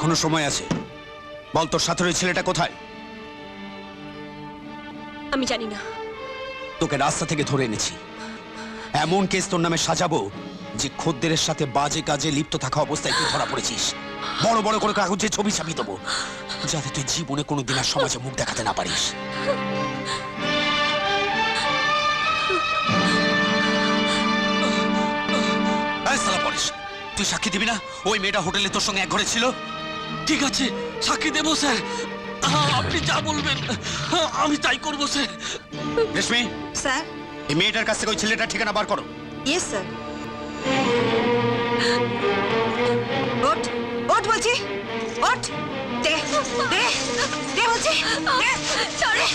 এখনো সময় আছে। বল, তোর সাথে ওই ছেলেটা কোথায়? আমি জানি না। তোকে রাস্তা থেকে ধরে এনেছি। এমন কেস তোর নামে সাজাবো যে খদ্দেরের সাথে বাজে কাজে লিপ্ত থাকা অবস্থায় তুই ধরা পড়েছিস। বড় বড় করে কাগজে ছবি ছাপিয়ে দেবো, যাতে তুই জীবনে কোনোদিন আর সমাজে মুখ দেখাতে না পারিস। তুই সাক্ষী দিবি না? ওই মেয়েটা হোটেলে তোর সঙ্গে এক ঘরে ছিল। ঠিক আছে, সাক্ষী দেবো স্যার। আপনি যা বলবেন আমি তাই করবো স্যার। রেশমি, স্যার। এই মেয়েটার কাছ থেকে ওই ছেলেটার ঠিকানা বার করো। Yes sir. ওঠ ওঠ বলছি, ওঠ। দে দে দে বলছি, দে। সরে।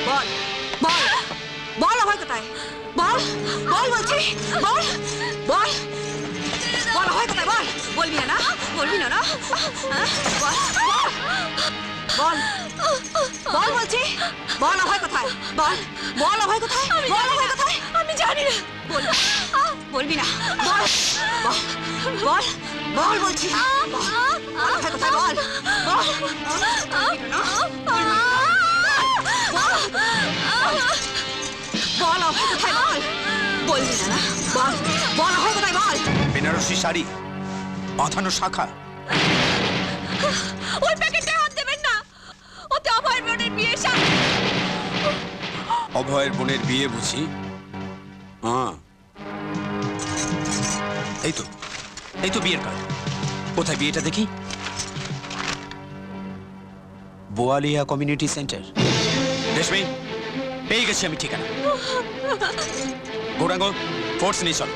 বল বল বল, অভয় কোথায়? বল বল বলছি, বল বল বল, অভয় কোথায়? বল। বলবি না? বলবি না? হ্যাঁ? বল বল বল বলছি, বল অভয় কোথায়? বল বল, অভয় কোথায়? বল, অভয় কোথায়? আমি জানি না। বলবি না? বল বল বল বল বলছি, বল অভয় কোথায়? বল বল বল, অভয় কোথায়? বল। বলবি না? বল বল, অভয় কোথায়? বল। বেনারসি শাড়ি, বাঁধানো শাখা। ওই প্যাকেটে হাত দেবেন না। ওতে অভয়ের বোনের বিয়ে শাড়ি। অভয়ের বোনের বিয়ে বুঝি? হ্যাঁ, এই তো, এই তো বিয়ের কার্ড। কোথায় বিয়েটা দেখি? Boalia community centre. রেশমি, পেয়ে গেছি আমি ঠিকানা। গৌরাঙ্গ, ফোর্স নিয়ে চল।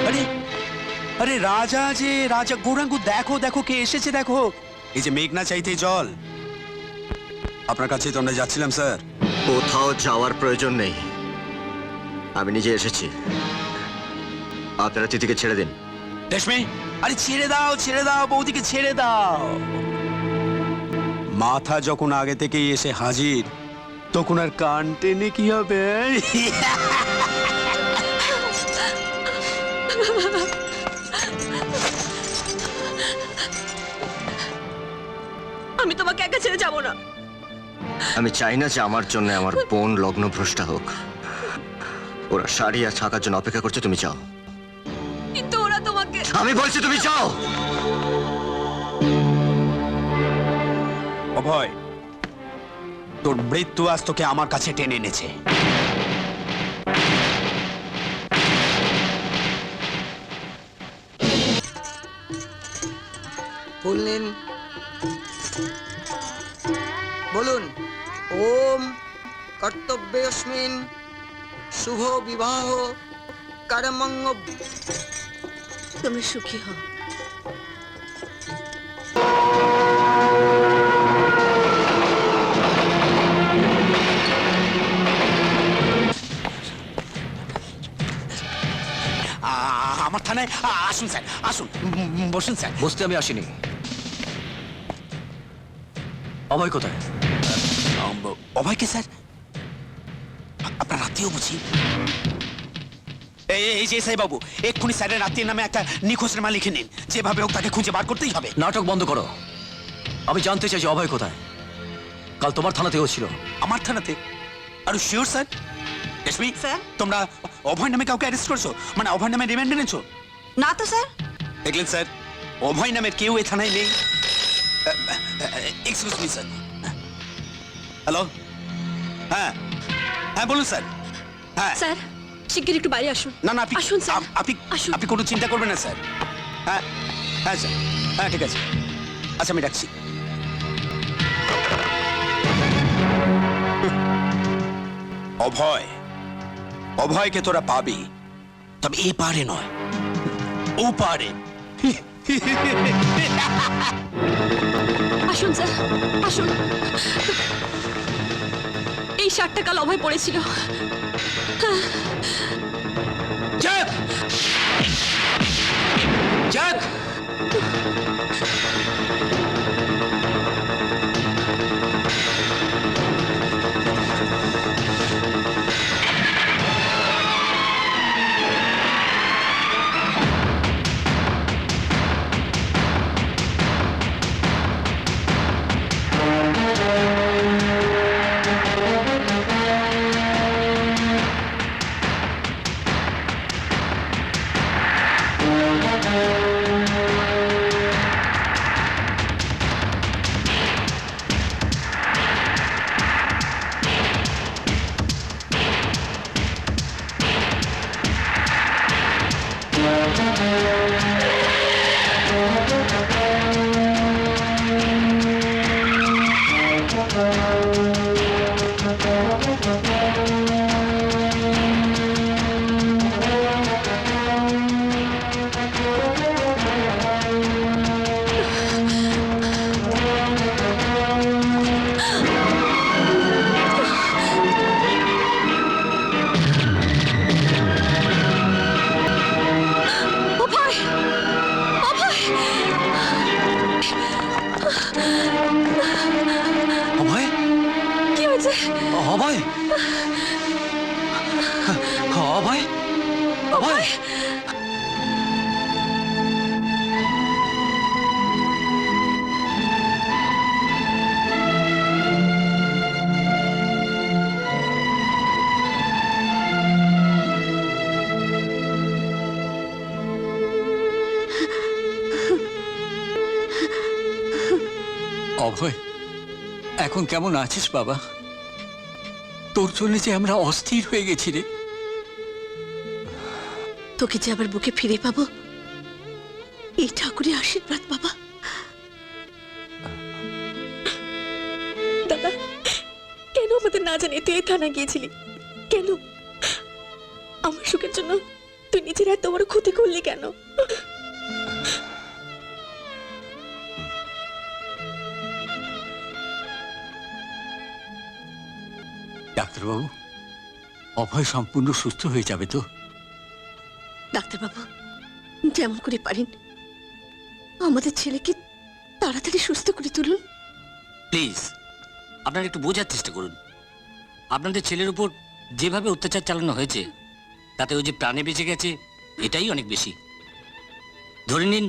আরে আরে রাজা যে রাজা, গৌরাঙ্গ দেখো দেখো কে এসেছে দেখো। এই যে মেঘনা চাইতে জল। আপনার কাছে তো আমরা যাচ্ছিলাম স্যার। কোথাও যাওয়ার প্রয়োজন নেই, আমি নিজে এসেছি। আপনারা তিথিকে ছেড়ে দিন। রেশমি, আরে ছেড়ে দাও বৌদিকে ছেড়ে দাও। মাথা যখন আগে থেকেই এসে হাজির, তখন আর কান টেনে কি হবে? আমি তোমাকে একা ছেড়ে যাব না। আমি চাই না যে আমার জন্য আমার বোন লগ্নভ্রষ্টা হোক। ওরা শাড়ি আর ছাকার জন্য অপেক্ষা করছে, তুমি যাও। কিন্তু ওরা তোমাকে। আমি বলছি তুমি যাও। অভয়, তোর মৃত্যু আজ তোকে আমার কাছে টেনে এনেছে। বললেন, বলুন। ওম কর্তব্যস্মিন শুভ বিবাহ কর্মঙ্গ। তুমি সুখী হও। আমার থানায় আসুন স্যার, আসুন, বসুন স্যার। বসতে আমি আসিনি। অভয় কোথায়? অভয়কে স্যার আপনার আত্মীয় বুঝি? এই যে এসআই বাবু, এক্ষুনি স্যারের আত্মীয়ের নামে একটা নিখোঁজের মাল লিখে নিন। যেভাবে হোক তাকে খুঁজে বার করতেই হবে। নাটক বন্ধ করো। আমি জানতে চাই যে অভয় কোথায়। কাল তোমার থানাতেও ছিল। আমার থানাতে? আর শিওর স্যার? রেশমি, স্যার? তোমরা অভয় নামে কাউকে অ্যারেস্ট করছো? মানে অভয় নামে রিমান্ড এনেছো? না তো স্যার। দেখলেন স্যার, অভয় নামের কেউ এ থানায় নেই। Excuse me sir. হ্যালো, হ্যাঁ হ্যাঁ বলুন স্যার। হ্যাঁ স্যার, শিগগির একটু বাইরে আসুন। না না, আপনি আসুন স্যার, আপনি আসুন। আপনি কোনো চিন্তা করবেন না স্যার। হ্যাঁ হ্যাঁ স্যার, হ্যাঁ ঠিক আছে। আচ্ছা, আমি ডাকছি। অভয়, অভয়কে তোরা পাবি, তবে এ পারে নয়, ও পারে। আসুন স্যার, আসুন। এই শার্টটা কাল অভয় পড়েছিল। যাক যাক, অভয় অভয় অভয় কি হয়েছে? অভয় অভয় অভয় অভয় এখন কেমন আছিস বাবা? তোর জন্য যে আমরা অস্থির হয়ে গেছি রে। তোকে যে আবার বুকে ফিরে পাবো এই ঠাকুরের আশীর্বাদ বাবা। দাদা, কেন আমাদের না জানিয়ে তুই এই থানা গিয়েছিলি? কেন? আমার সুখের জন্য তুই নিজের এত বড় ক্ষতি করলি কেন? ডাক্তারবাবু, অভয় সম্পূর্ণ সুস্থ হয়ে যাবে তো? ডাক্তারবাবু, যেমন করে পারেন আমাদের ছেলেকে তাড়াতাড়ি সুস্থ করে তুলুন। প্লিজ আপনারা একটু বোঝার চেষ্টা করুন। আপনাদের ছেলের উপর যেভাবে অত্যাচার চালানো হয়েছে তাতে ও যে প্রাণে বেঁচে গেছে এটাই অনেক বেশি। ধরে নিন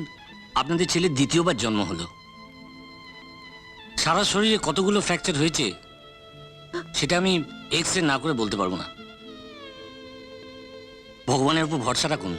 আপনাদের ছেলের দ্বিতীয়বার জন্ম হলো, সারা শরীরে কতগুলো ফ্র্যাকচার হয়েছে সেটা আমি এক্স-রে না করে বলতে পারবো না। ভগবানের উপর ভরসা রাখুন।